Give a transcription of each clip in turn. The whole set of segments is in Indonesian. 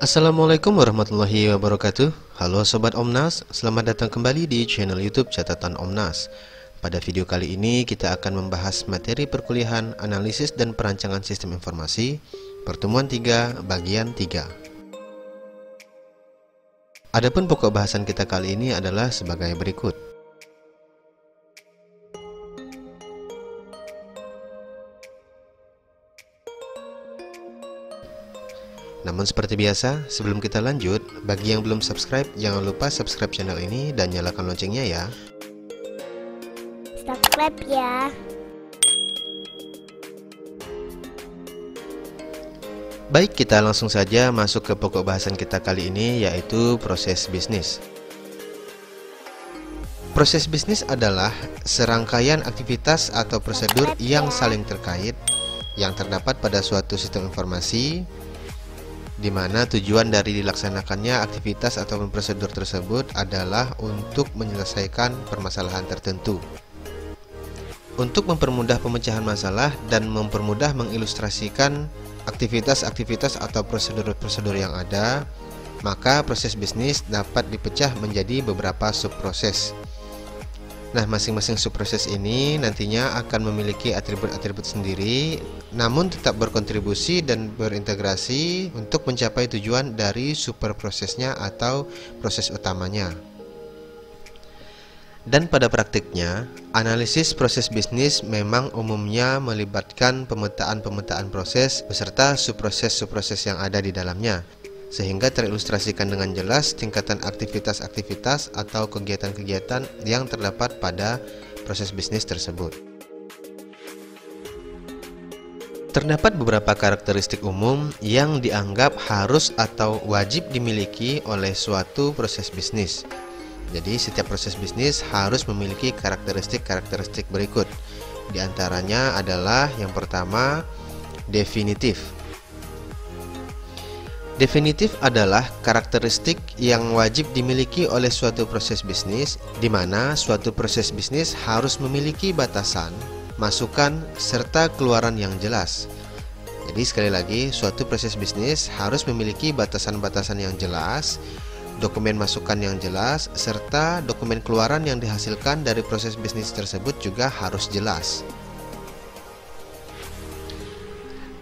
Assalamualaikum warahmatullahi wabarakatuh. Halo Sobat Omnas, selamat datang kembali di channel YouTube Catatan Omnas. Pada video kali ini kita akan membahas materi perkuliahan Analisis dan Perancangan Sistem Informasi Pertemuan 3 Bagian 3. Adapun pokok bahasan kita kali ini adalah sebagai berikut. Namun seperti biasa, sebelum kita lanjut, bagi yang belum subscribe, jangan lupa subscribe channel ini dan nyalakan loncengnya ya. Subscribe ya. Baik, kita langsung saja masuk ke pokok bahasan kita kali ini, yaitu proses bisnis. Proses bisnis adalah serangkaian aktivitas atau prosedur yang saling terkait yang terdapat pada suatu sistem informasi, di mana tujuan dari dilaksanakannya aktivitas atau prosedur tersebut adalah untuk menyelesaikan permasalahan tertentu. Untuk mempermudah pemecahan masalah dan mempermudah mengilustrasikan aktivitas-aktivitas atau prosedur-prosedur yang ada, maka proses bisnis dapat dipecah menjadi beberapa subproses. Nah, masing-masing subproses ini nantinya akan memiliki atribut-atribut sendiri, namun tetap berkontribusi dan berintegrasi untuk mencapai tujuan dari superprosesnya atau proses utamanya. Dan pada praktiknya, analisis proses bisnis memang umumnya melibatkan pemetaan proses beserta subproses-subproses yang ada di dalamnya, sehingga terilustrasikan dengan jelas tingkatan aktivitas-aktivitas atau kegiatan-kegiatan yang terdapat pada proses bisnis tersebut. Terdapat beberapa karakteristik umum yang dianggap harus atau wajib dimiliki oleh suatu proses bisnis. Jadi setiap proses bisnis harus memiliki karakteristik-karakteristik berikut. Di antaranya adalah yang pertama, definitif. Definitif adalah karakteristik yang wajib dimiliki oleh suatu proses bisnis, di mana suatu proses bisnis harus memiliki batasan, masukan, serta keluaran yang jelas. Jadi sekali lagi, suatu proses bisnis harus memiliki batasan-batasan yang jelas, dokumen masukan yang jelas, serta dokumen keluaran yang dihasilkan dari proses bisnis tersebut juga harus jelas.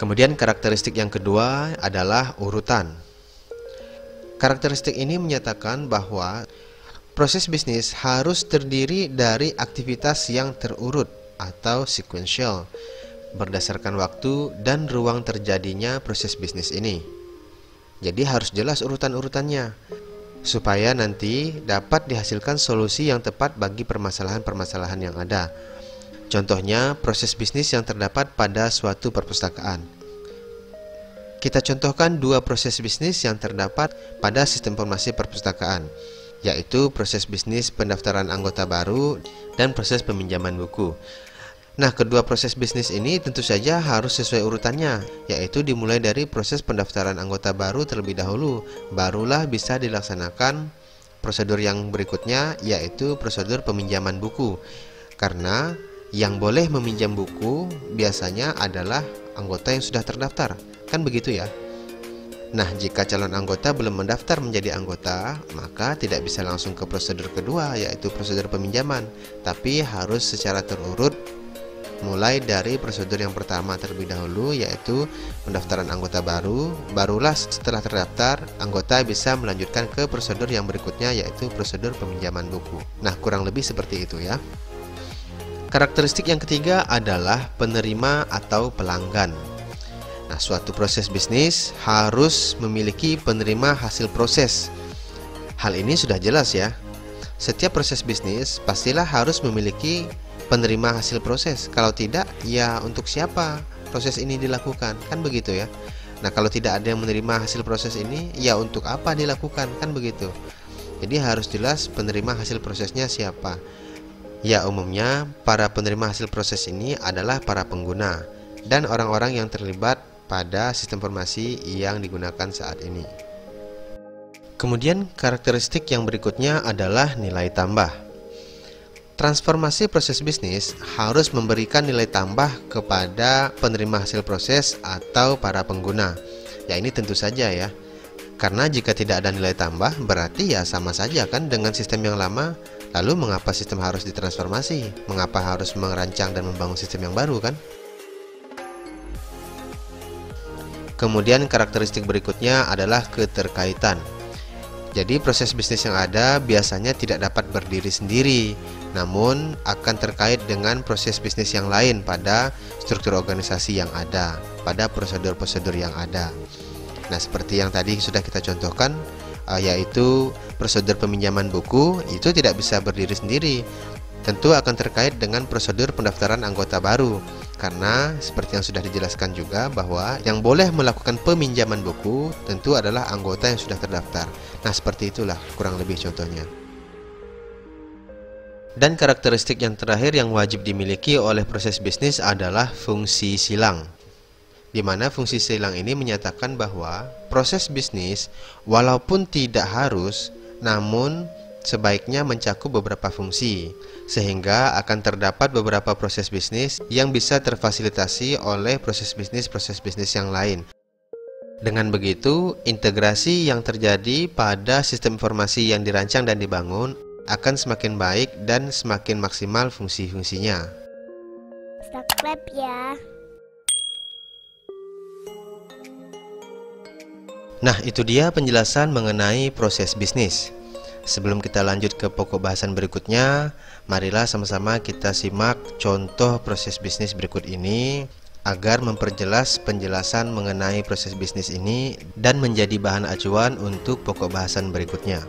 Kemudian karakteristik yang kedua adalah urutan. Karakteristik ini menyatakan bahwa proses bisnis harus terdiri dari aktivitas yang terurut atau sequential berdasarkan waktu dan ruang terjadinya proses bisnis ini. Jadi harus jelas urutan-urutannya supaya nanti dapat dihasilkan solusi yang tepat bagi permasalahan-permasalahan yang ada. Contohnya, proses bisnis yang terdapat pada suatu perpustakaan. Kita contohkan dua proses bisnis yang terdapat pada sistem informasi perpustakaan, yaitu proses bisnis pendaftaran anggota baru dan proses peminjaman buku. Nah, kedua proses bisnis ini tentu saja harus sesuai urutannya, yaitu dimulai dari proses pendaftaran anggota baru terlebih dahulu, barulah bisa dilaksanakan prosedur yang berikutnya, yaitu prosedur peminjaman buku. Karena yang boleh meminjam buku biasanya adalah anggota yang sudah terdaftar, kan begitu ya? Nah, jika calon anggota belum mendaftar menjadi anggota, maka tidak bisa langsung ke prosedur kedua, yaitu prosedur peminjaman, tapi harus secara terurut, mulai dari prosedur yang pertama terlebih dahulu, yaitu pendaftaran anggota baru, barulah setelah terdaftar, anggota bisa melanjutkan ke prosedur yang berikutnya, yaitu prosedur peminjaman buku. Nah, kurang lebih seperti itu ya. Karakteristik yang ketiga adalah penerima atau pelanggan. Nah, suatu proses bisnis harus memiliki penerima hasil proses. Hal ini sudah jelas ya. Setiap proses bisnis pastilah harus memiliki penerima hasil proses. Kalau tidak, ya untuk siapa proses ini dilakukan? Kan begitu ya. Nah, kalau tidak ada yang menerima hasil proses ini, ya untuk apa dilakukan? Kan begitu. Jadi harus jelas penerima hasil prosesnya siapa. Ya, umumnya para penerima hasil proses ini adalah para pengguna dan orang-orang yang terlibat pada sistem informasi yang digunakan saat ini. Kemudian karakteristik yang berikutnya adalah nilai tambah. Transformasi proses bisnis harus memberikan nilai tambah kepada penerima hasil proses atau para pengguna. Ya, ini tentu saja ya. Karena jika tidak ada nilai tambah, berarti ya sama saja kan dengan sistem yang lama. Lalu mengapa sistem harus ditransformasi? Mengapa harus merancang dan membangun sistem yang baru kan? Kemudian karakteristik berikutnya adalah keterkaitan. Jadi proses bisnis yang ada biasanya tidak dapat berdiri sendiri, namun akan terkait dengan proses bisnis yang lain pada struktur organisasi yang ada, pada prosedur-prosedur yang ada. Nah, seperti yang tadi sudah kita contohkan, yaitu prosedur peminjaman buku itu tidak bisa berdiri sendiri. Tentu akan terkait dengan prosedur pendaftaran anggota baru. Karena seperti yang sudah dijelaskan juga bahwa yang boleh melakukan peminjaman buku tentu adalah anggota yang sudah terdaftar. Nah, seperti itulah kurang lebih contohnya. Dan karakteristik yang terakhir yang wajib dimiliki oleh proses bisnis adalah fungsi silang. Di mana fungsi silang ini menyatakan bahwa proses bisnis walaupun tidak harus, namun sebaiknya mencakup beberapa fungsi, sehingga akan terdapat beberapa proses bisnis yang bisa terfasilitasi oleh proses bisnis yang lain. Dengan begitu, integrasi yang terjadi pada sistem informasi yang dirancang dan dibangun akan semakin baik dan semakin maksimal fungsi-fungsinya. Subscribe ya. Nah, itu dia penjelasan mengenai proses bisnis. Sebelum kita lanjut ke pokok bahasan berikutnya, marilah sama-sama kita simak contoh proses bisnis berikut ini agar memperjelas penjelasan mengenai proses bisnis ini dan menjadi bahan acuan untuk pokok bahasan berikutnya.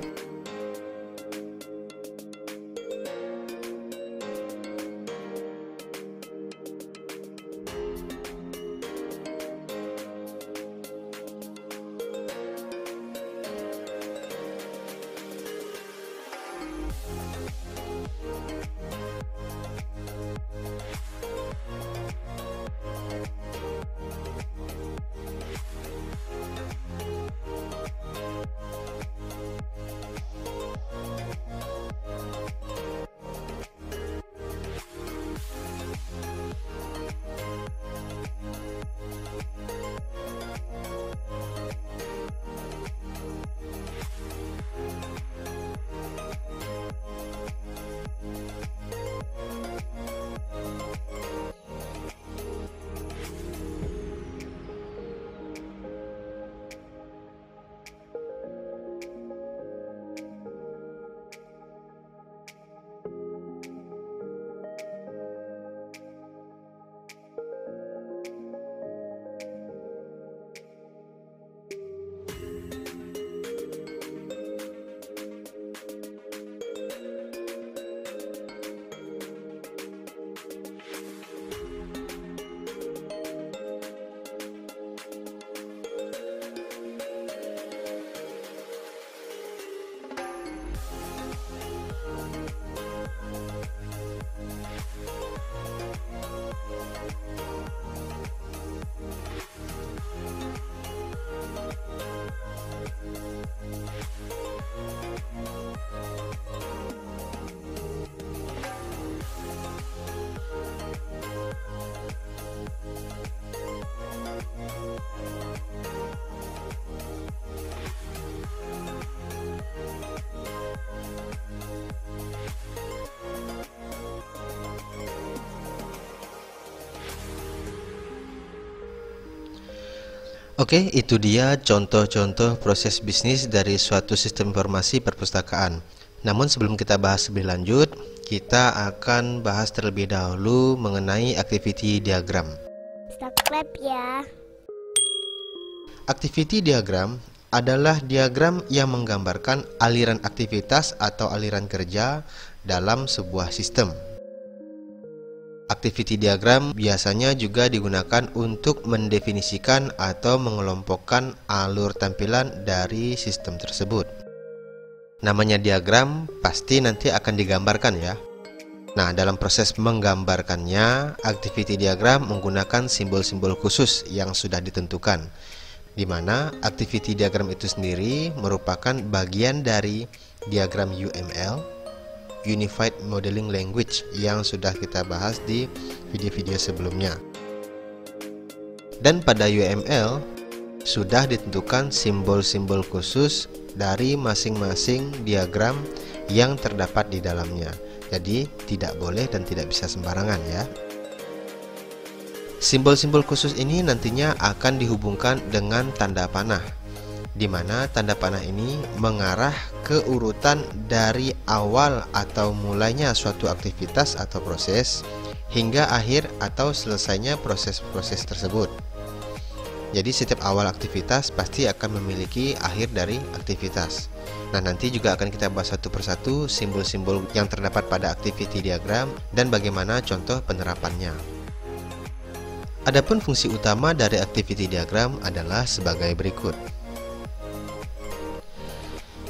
Oke, itu dia contoh-contoh proses bisnis dari suatu sistem informasi perpustakaan. Namun sebelum kita bahas lebih lanjut, kita akan bahas terlebih dahulu mengenai activity diagram. Subscribe ya. Activity diagram adalah diagram yang menggambarkan aliran aktivitas atau aliran kerja dalam sebuah sistem. Activity diagram biasanya juga digunakan untuk mendefinisikan atau mengelompokkan alur tampilan dari sistem tersebut. Namanya diagram pasti nanti akan digambarkan ya. Nah, dalam proses menggambarkannya, activity diagram menggunakan simbol-simbol khusus yang sudah ditentukan, di mana activity diagram itu sendiri merupakan bagian dari diagram UML, Unified Modeling Language, yang sudah kita bahas di video-video sebelumnya. Dan pada UML, sudah ditentukan simbol-simbol khusus dari masing-masing diagram yang terdapat di dalamnya. Jadi tidak boleh dan tidak bisa sembarangan ya. Simbol-simbol khusus ini nantinya akan dihubungkan dengan tanda panah, di mana tanda panah ini mengarah ke urutan dari awal atau mulainya suatu aktivitas atau proses hingga akhir atau selesainya proses-proses tersebut. Jadi setiap awal aktivitas pasti akan memiliki akhir dari aktivitas. Nah, nanti juga akan kita bahas satu persatu simbol-simbol yang terdapat pada activity diagram dan bagaimana contoh penerapannya. Adapun fungsi utama dari activity diagram adalah sebagai berikut.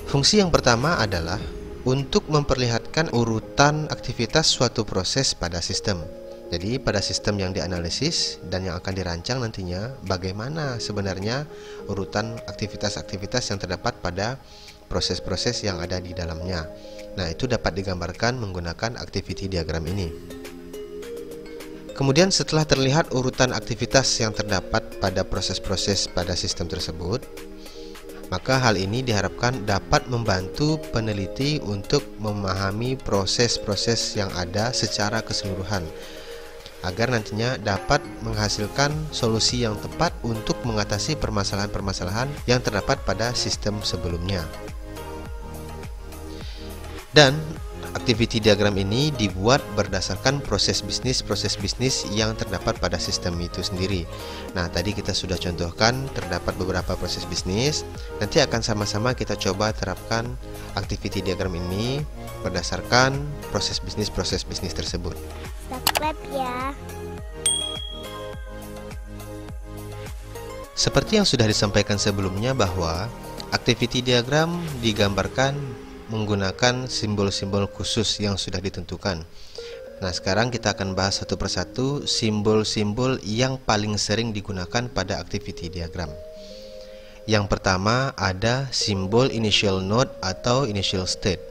Fungsi yang pertama adalah untuk memperlihatkan urutan aktivitas suatu proses pada sistem. Jadi pada sistem yang dianalisis dan yang akan dirancang nantinya, bagaimana sebenarnya urutan aktivitas-aktivitas yang terdapat pada proses-proses yang ada di dalamnya. Nah, itu dapat digambarkan menggunakan activity diagram ini. Kemudian setelah terlihat urutan aktivitas yang terdapat pada proses-proses pada sistem tersebut, maka hal ini diharapkan dapat membantu peneliti untuk memahami proses-proses yang ada secara keseluruhan, agar nantinya dapat menghasilkan solusi yang tepat untuk mengatasi permasalahan-permasalahan yang terdapat pada sistem sebelumnya. Dan activity diagram ini dibuat berdasarkan proses bisnis yang terdapat pada sistem itu sendiri. Nah, tadi kita sudah contohkan terdapat beberapa proses bisnis. Nanti akan sama-sama kita coba terapkan activity diagram ini berdasarkan proses bisnis tersebut. Subscribe ya. Seperti yang sudah disampaikan sebelumnya bahwa activity diagram digambarkan menggunakan simbol-simbol khusus yang sudah ditentukan. Nah, sekarang kita akan bahas satu persatu simbol-simbol yang paling sering digunakan pada activity diagram. Yang pertama ada simbol initial node atau initial state.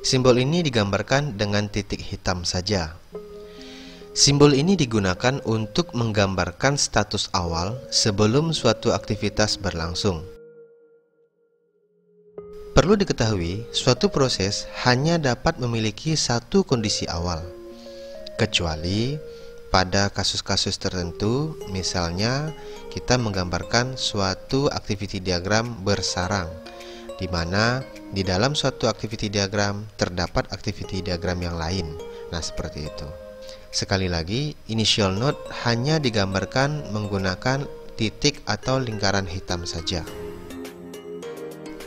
Simbol ini digambarkan dengan titik hitam saja. Simbol ini digunakan untuk menggambarkan status awal sebelum suatu aktivitas berlangsung. Perlu diketahui, suatu proses hanya dapat memiliki satu kondisi awal, kecuali pada kasus-kasus tertentu, misalnya kita menggambarkan suatu activity diagram bersarang, di mana di dalam suatu activity diagram terdapat activity diagram yang lain. Nah, seperti itu. Sekali lagi, initial node hanya digambarkan menggunakan titik atau lingkaran hitam saja.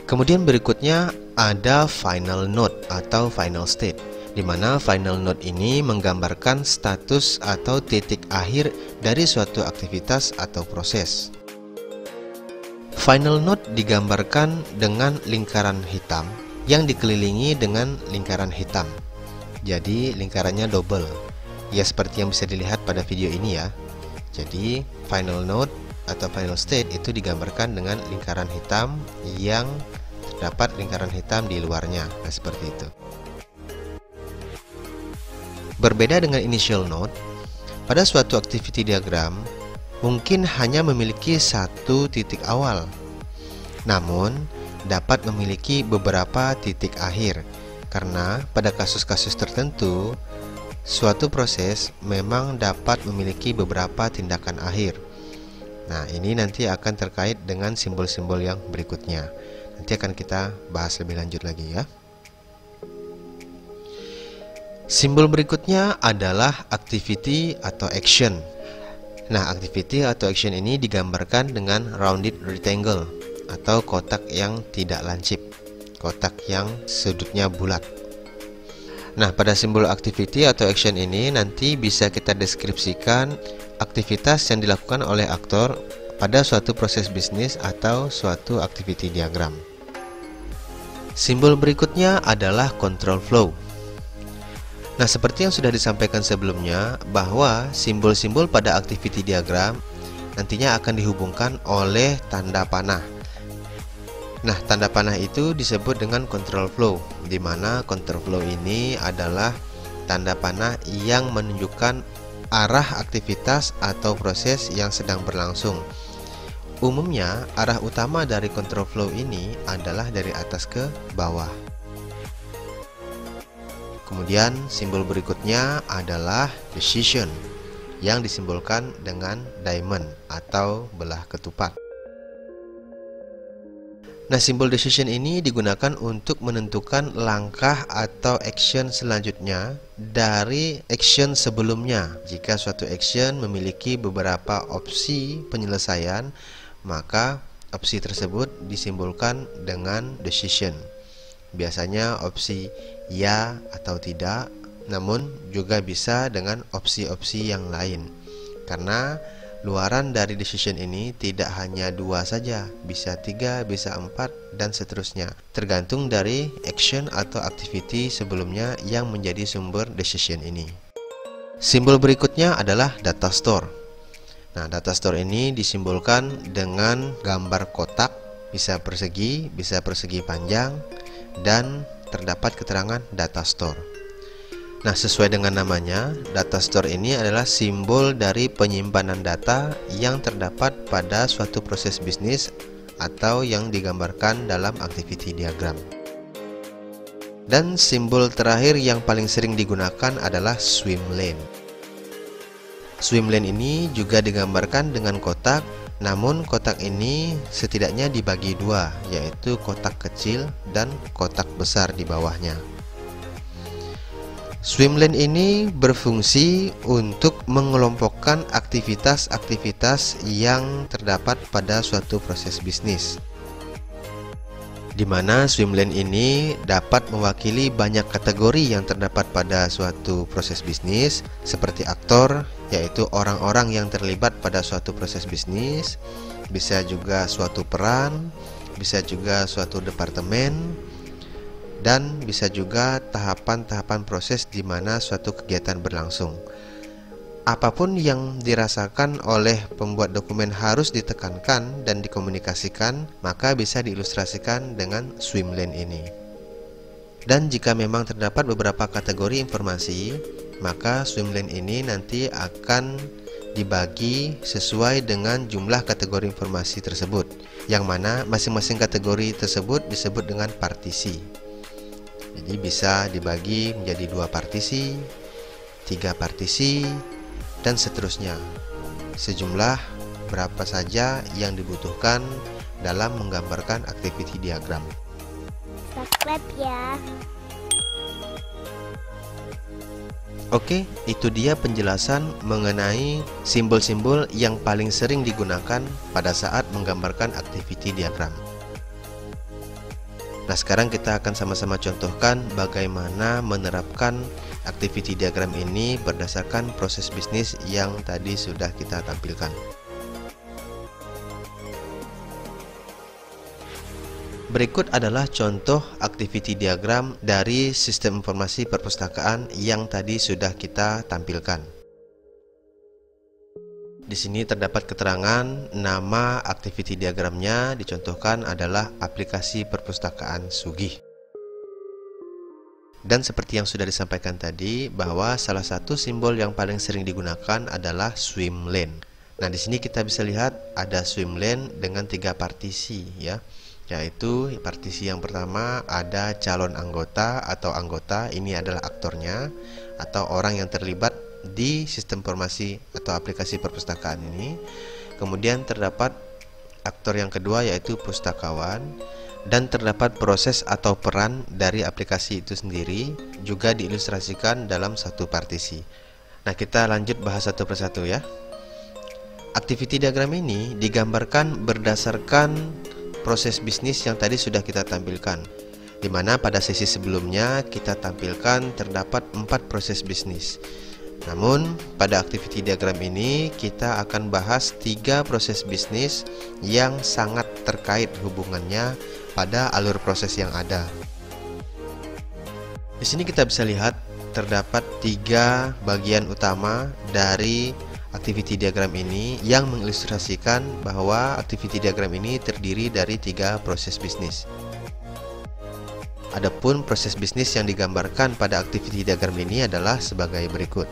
Kemudian berikutnya ada final node atau final state, di mana final node ini menggambarkan status atau titik akhir dari suatu aktivitas atau proses. Final node digambarkan dengan lingkaran hitam yang dikelilingi dengan lingkaran hitam. Jadi lingkarannya double. Ya, seperti yang bisa dilihat pada video ini ya. Jadi final node atau final state itu digambarkan dengan lingkaran hitam yang terdapat lingkaran hitam di luarnya. Nah, seperti itu. Berbeda dengan initial node, pada suatu activity diagram mungkin hanya memiliki satu titik awal, namun dapat memiliki beberapa titik akhir, karena pada kasus-kasus tertentu suatu proses memang dapat memiliki beberapa tindakan akhir. Nah, ini nanti akan terkait dengan simbol-simbol yang berikutnya. Nanti akan kita bahas lebih lanjut lagi ya. Simbol berikutnya adalah activity atau action. Nah, activity atau action ini digambarkan dengan rounded rectangle atau kotak yang tidak lancip, kotak yang sudutnya bulat. Nah, pada simbol activity atau action ini nanti bisa kita deskripsikan aktivitas yang dilakukan oleh aktor pada suatu proses bisnis atau suatu activity diagram. Simbol berikutnya adalah control flow. Nah, seperti yang sudah disampaikan sebelumnya, bahwa simbol-simbol pada activity diagram nantinya akan dihubungkan oleh tanda panah. Nah, tanda panah itu disebut dengan control flow, di mana control flow ini adalah tanda panah yang menunjukkan arah aktivitas atau proses yang sedang berlangsung Umumnya, arah utama dari control flow ini adalah dari atas ke bawah. Kemudian, simbol berikutnya adalah decision, yang disimbolkan dengan diamond atau belah ketupat. Nah, simbol decision ini digunakan untuk menentukan langkah atau action selanjutnya dari action sebelumnya. Jika suatu action memiliki beberapa opsi penyelesaian, maka opsi tersebut disimbolkan dengan decision. Biasanya opsi ya atau tidak, namun juga bisa dengan opsi-opsi yang lain. Karena luaran dari decision ini tidak hanya 2 saja, bisa 3, bisa 4, dan seterusnya. Tergantung dari action atau activity sebelumnya yang menjadi sumber decision ini. Simbol berikutnya adalah data store. Nah, data store ini disimbolkan dengan gambar kotak, bisa persegi panjang, dan terdapat keterangan data store. Nah, sesuai dengan namanya, data store ini adalah simbol dari penyimpanan data yang terdapat pada suatu proses bisnis atau yang digambarkan dalam activity diagram. Dan simbol terakhir yang paling sering digunakan adalah swim lane. Swim lane ini juga digambarkan dengan kotak, namun kotak ini setidaknya dibagi 2, yaitu kotak kecil dan kotak besar di bawahnya. Swim lane ini berfungsi untuk mengelompokkan aktivitas-aktivitas yang terdapat pada suatu proses bisnis, di mana swim lane ini dapat mewakili banyak kategori yang terdapat pada suatu proses bisnis, seperti aktor, yaitu orang-orang yang terlibat pada suatu proses bisnis, bisa juga suatu peran, bisa juga suatu departemen, dan bisa juga tahapan-tahapan proses di mana suatu kegiatan berlangsung. Apapun yang dirasakan oleh pembuat dokumen harus ditekankan dan dikomunikasikan, maka bisa diilustrasikan dengan swim lane ini. Dan jika memang terdapat beberapa kategori informasi, maka swim lane ini nanti akan dibagi sesuai dengan jumlah kategori informasi tersebut, yang mana masing-masing kategori tersebut disebut dengan partisi. Jadi bisa dibagi menjadi 2 partisi, 3 partisi, dan seterusnya. Sejumlah berapa saja yang dibutuhkan dalam menggambarkan activity diagram. Subscribe ya. Oke, itu dia penjelasan mengenai simbol-simbol yang paling sering digunakan pada saat menggambarkan activity diagram. Nah, sekarang kita akan sama-sama contohkan bagaimana menerapkan activity diagram ini berdasarkan proses bisnis yang tadi sudah kita tampilkan. Berikut adalah contoh activity diagram dari sistem informasi perpustakaan yang tadi sudah kita tampilkan. Di sini terdapat keterangan nama activity diagramnya dicontohkan adalah aplikasi perpustakaan Sugih. Dan seperti yang sudah disampaikan tadi, bahwa salah satu simbol yang paling sering digunakan adalah swim lane. Nah, di sini kita bisa lihat ada swim lane dengan 3 partisi ya. Yaitu partisi yang pertama ada calon anggota atau anggota, ini adalah aktornya atau orang yang terlibat di sistem informasi atau aplikasi perpustakaan ini. Kemudian terdapat aktor yang kedua yaitu pustakawan, dan terdapat proses atau peran dari aplikasi itu sendiri juga diilustrasikan dalam satu partisi. Nah, kita lanjut bahas satu persatu ya. Activity diagram ini digambarkan berdasarkan proses bisnis yang tadi sudah kita tampilkan, di mana pada sesi sebelumnya kita tampilkan terdapat 4 proses bisnis. Namun pada activity diagram ini kita akan bahas 3 proses bisnis yang sangat terkait hubungannya pada alur proses yang ada. Di sini kita bisa lihat terdapat 3 bagian utama dari activity diagram ini yang mengilustrasikan bahwa activity diagram ini terdiri dari 3 proses bisnis. Adapun proses bisnis yang digambarkan pada activity diagram ini adalah sebagai berikut.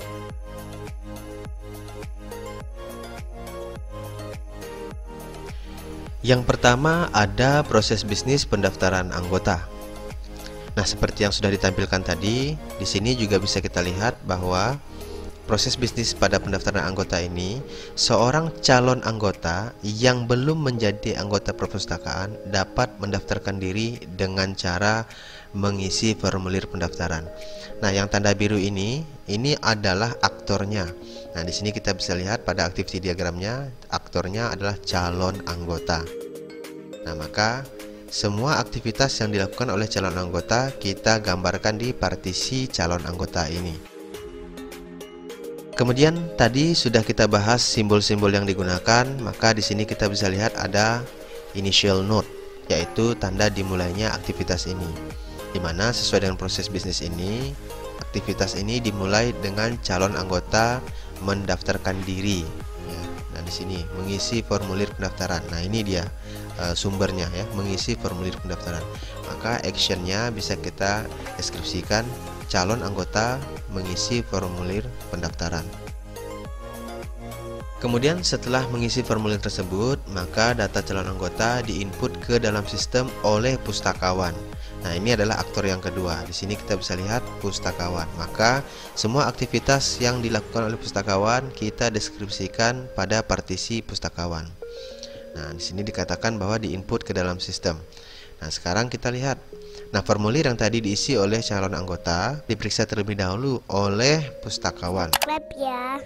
Yang pertama ada proses bisnis pendaftaran anggota. Nah, seperti yang sudah ditampilkan tadi, di sini juga bisa kita lihat bahwa proses bisnis pada pendaftaran anggota ini, seorang calon anggota yang belum menjadi anggota perpustakaan dapat mendaftarkan diri dengan cara mengisi formulir pendaftaran. Nah, yang tanda biru ini adalah aktornya. Nah, di sini kita bisa lihat pada activity diagramnya, aktornya adalah calon anggota. Nah, maka semua aktivitas yang dilakukan oleh calon anggota kita gambarkan di partisi calon anggota ini. Kemudian tadi sudah kita bahas simbol-simbol yang digunakan, maka di sini kita bisa lihat ada initial note, yaitu tanda dimulainya aktivitas ini. Dimana sesuai dengan proses bisnis ini, aktivitas ini dimulai dengan calon anggota mendaftarkan diri. Ya. Nah, di sini mengisi formulir pendaftaran. Nah, ini dia sumbernya ya, mengisi formulir pendaftaran. Maka actionnya bisa kita deskripsikan calon anggota mengisi formulir pendaftaran. Kemudian setelah mengisi formulir tersebut, maka data calon anggota diinput ke dalam sistem oleh pustakawan. Nah, ini adalah aktor yang kedua. Di sini kita bisa lihat pustakawan. Maka semua aktivitas yang dilakukan oleh pustakawan kita deskripsikan pada partisi pustakawan. Nah, di sini dikatakan bahwa diinput ke dalam sistem. Nah, sekarang kita lihat. Nah, formulir yang tadi diisi oleh calon anggota diperiksa terlebih dahulu oleh pustakawan. Subscribe ya.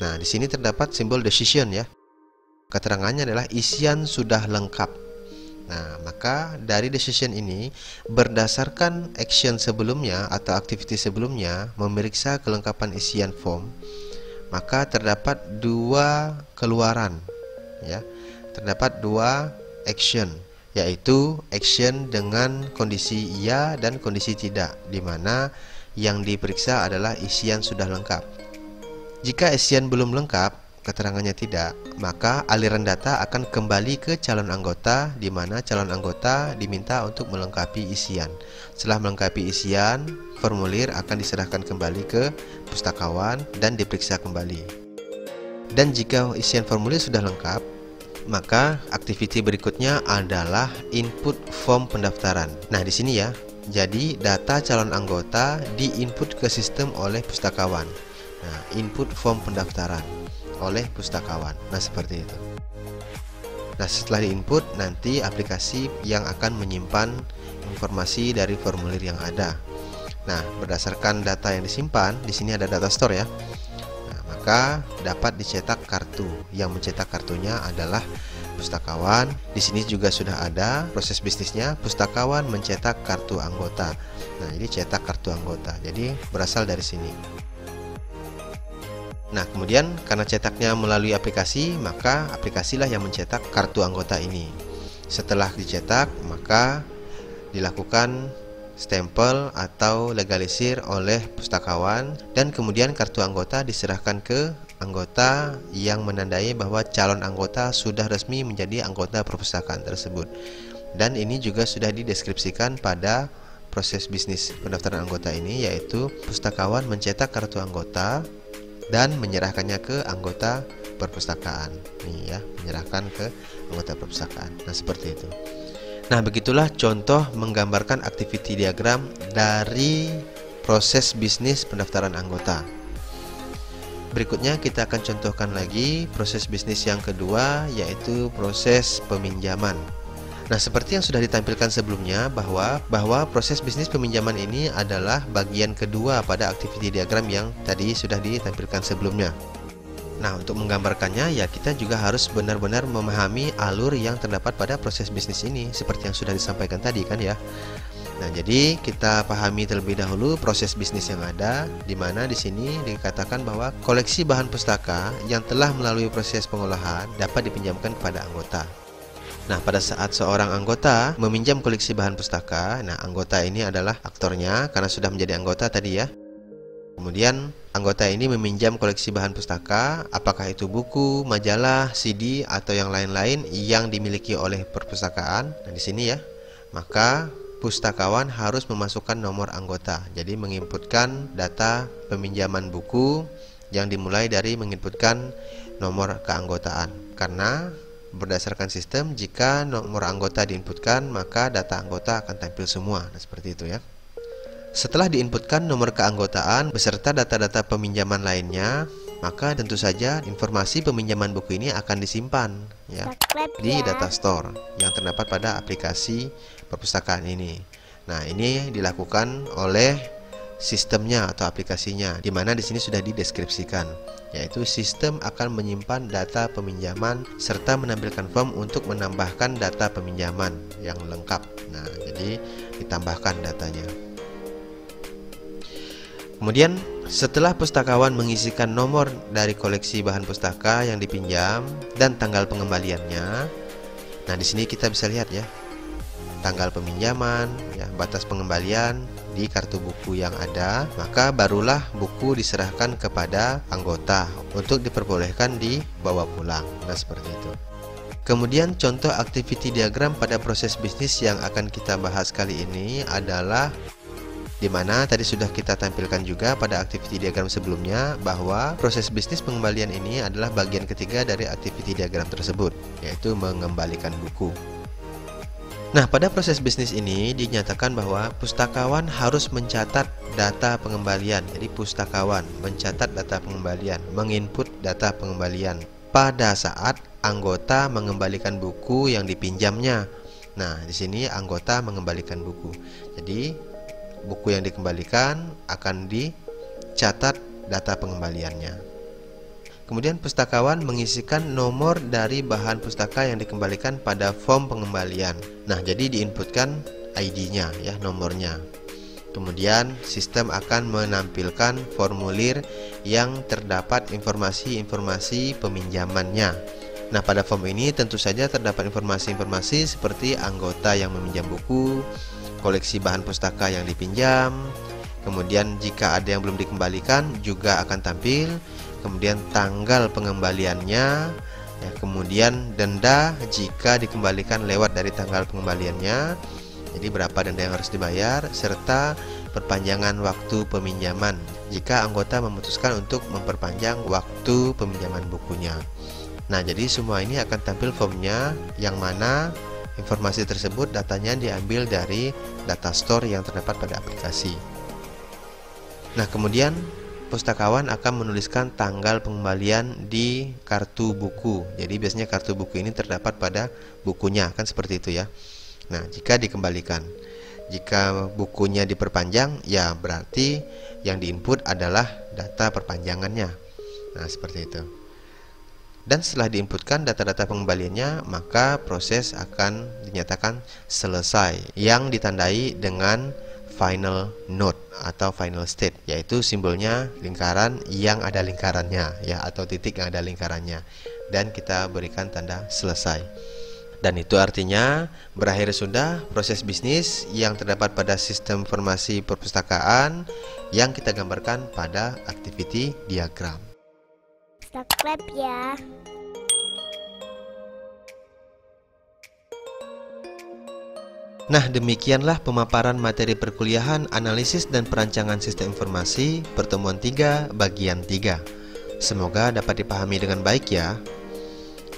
Nah, di sini terdapat simbol decision ya. Keterangannya adalah isian sudah lengkap. Nah, maka dari decision ini berdasarkan action sebelumnya atau activity sebelumnya memeriksa kelengkapan isian form, maka terdapat dua keluaran ya. Terdapat dua action, yaitu action dengan kondisi iya dan kondisi tidak, di mana yang diperiksa adalah isian sudah lengkap. Jika isian belum lengkap, keterangannya tidak, maka aliran data akan kembali ke calon anggota, di mana calon anggota diminta untuk melengkapi isian. Setelah melengkapi isian, formulir akan diserahkan kembali ke pustakawan dan diperiksa kembali. Dan jika isian formulir sudah lengkap, maka aktiviti berikutnya adalah input form pendaftaran. Nah, di sini ya, jadi data calon anggota diinput ke sistem oleh pustakawan. Nah, input form pendaftaran oleh pustakawan. Nah, seperti itu. Nah, setelah diinput, nanti aplikasi yang akan menyimpan informasi dari formulir yang ada. Nah, berdasarkan data yang disimpan, di sini ada data store ya. Nah, maka dapat dicetak kartu. Yang mencetak kartunya adalah pustakawan. Di sini juga sudah ada proses bisnisnya. Pustakawan mencetak kartu anggota. Nah, jadi cetak kartu anggota. Jadi berasal dari sini. Nah, kemudian karena cetaknya melalui aplikasi, maka aplikasilah yang mencetak kartu anggota ini. Setelah dicetak, maka dilakukan stempel atau legalisir oleh pustakawan, dan kemudian kartu anggota diserahkan ke anggota yang menandai bahwa calon anggota sudah resmi menjadi anggota perpustakaan tersebut. Dan ini juga sudah dideskripsikan pada proses bisnis pendaftaran anggota ini, yaitu pustakawan mencetak kartu anggota dan menyerahkannya ke anggota perpustakaan. Nih ya, menyerahkan ke anggota perpustakaan. Nah, seperti itu. Nah, begitulah contoh menggambarkan activity diagram dari proses bisnis pendaftaran anggota. Berikutnya kita akan contohkan lagi proses bisnis yang kedua, yaitu proses peminjaman. Nah, seperti yang sudah ditampilkan sebelumnya bahwa proses bisnis peminjaman ini adalah bagian kedua pada activity diagram yang tadi sudah ditampilkan sebelumnya. Nah, untuk menggambarkannya ya kita juga harus benar-benar memahami alur yang terdapat pada proses bisnis ini seperti yang sudah disampaikan tadi kan ya. Nah, jadi kita pahami terlebih dahulu proses bisnis yang ada, di mana di sini dikatakan bahwa koleksi bahan pustaka yang telah melalui proses pengolahan dapat dipinjamkan kepada anggota. Nah, pada saat seorang anggota meminjam koleksi bahan pustaka, nah anggota ini adalah aktornya karena sudah menjadi anggota tadi ya. Kemudian anggota ini meminjam koleksi bahan pustaka, apakah itu buku, majalah, CD atau yang lain-lain yang dimiliki oleh perpustakaan. Nah, di sini ya, maka pustakawan harus memasukkan nomor anggota. Jadi menginputkan data peminjaman buku yang dimulai dari menginputkan nomor keanggotaan. Karena berdasarkan sistem, jika nomor anggota diinputkan, maka data anggota akan tampil semua. Nah, seperti itu ya. Setelah diinputkan nomor keanggotaan beserta data-data peminjaman lainnya, maka tentu saja informasi peminjaman buku ini akan disimpan ya di data store yang terdapat pada aplikasi perpustakaan ini. Nah, ini dilakukan oleh sistemnya atau aplikasinya, di mana di sini sudah dideskripsikan, yaitu sistem akan menyimpan data peminjaman serta menampilkan form untuk menambahkan data peminjaman yang lengkap. Nah, jadi ditambahkan datanya. Kemudian setelah pustakawan mengisikan nomor dari koleksi bahan pustaka yang dipinjam dan tanggal pengembaliannya, nah di sini kita bisa lihat ya, tanggal peminjaman, ya, batas pengembalian di kartu buku yang ada, maka barulah buku diserahkan kepada anggota untuk diperbolehkan dibawa pulang. Nah, seperti itu. Kemudian contoh activity diagram pada proses bisnis yang akan kita bahas kali ini adalah, di mana tadi sudah kita tampilkan juga pada activity diagram sebelumnya, bahwa proses bisnis pengembalian ini adalah bagian ketiga dari activity diagram tersebut, yaitu mengembalikan buku. Nah, pada proses bisnis ini dinyatakan bahwa pustakawan harus mencatat data pengembalian. Jadi pustakawan mencatat data pengembalian, menginput data pengembalian pada saat anggota mengembalikan buku yang dipinjamnya. Nah, di sini anggota mengembalikan buku. Jadi buku yang dikembalikan akan dicatat data pengembaliannya. Kemudian pustakawan mengisikan nomor dari bahan pustaka yang dikembalikan pada form pengembalian. Nah, jadi diinputkan ID-nya ya, nomornya. Kemudian sistem akan menampilkan formulir yang terdapat informasi-informasi peminjamannya. Nah, pada form ini tentu saja terdapat informasi-informasi seperti anggota yang meminjam buku, koleksi bahan pustaka yang dipinjam, kemudian jika ada yang belum dikembalikan juga akan tampil, kemudian tanggal pengembaliannya, ya, kemudian denda jika dikembalikan lewat dari tanggal pengembaliannya, jadi berapa denda yang harus dibayar, serta perpanjangan waktu peminjaman jika anggota memutuskan untuk memperpanjang waktu peminjaman bukunya. Nah, jadi semua ini akan tampil formnya, yang mana informasi tersebut datanya diambil dari data store yang terdapat pada aplikasi. Nah, kemudian pustakawan akan menuliskan tanggal pengembalian di kartu buku. Jadi biasanya kartu buku ini terdapat pada bukunya, kan seperti itu ya. Nah, jika dikembalikan, jika bukunya diperpanjang, ya berarti yang diinput adalah data perpanjangannya. Nah, seperti itu. Dan setelah diinputkan data-data pengembaliannya, maka proses akan dinyatakan selesai, yang ditandai dengan final note atau final state, yaitu simbolnya lingkaran yang ada lingkarannya ya, atau titik yang ada lingkarannya, dan kita berikan tanda selesai. Dan itu artinya berakhir sudah proses bisnis yang terdapat pada sistem informasi perpustakaan yang kita gambarkan pada activity diagram. Subscribe ya. Nah, demikianlah pemaparan materi perkuliahan analisis dan perancangan sistem informasi pertemuan 3 bagian 3. Semoga dapat dipahami dengan baik ya.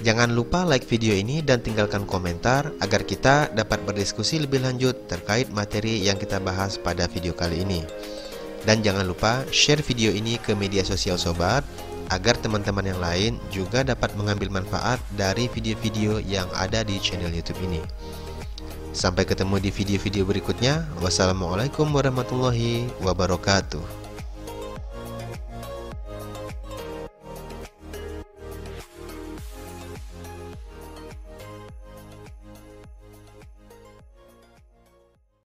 Jangan lupa like video ini dan tinggalkan komentar agar kita dapat berdiskusi lebih lanjut terkait materi yang kita bahas pada video kali ini. Dan jangan lupa share video ini ke media sosial sobat agar teman-teman yang lain juga dapat mengambil manfaat dari video-video yang ada di channel YouTube ini. Sampai ketemu di video-video berikutnya. Wassalamualaikum warahmatullahi wabarakatuh.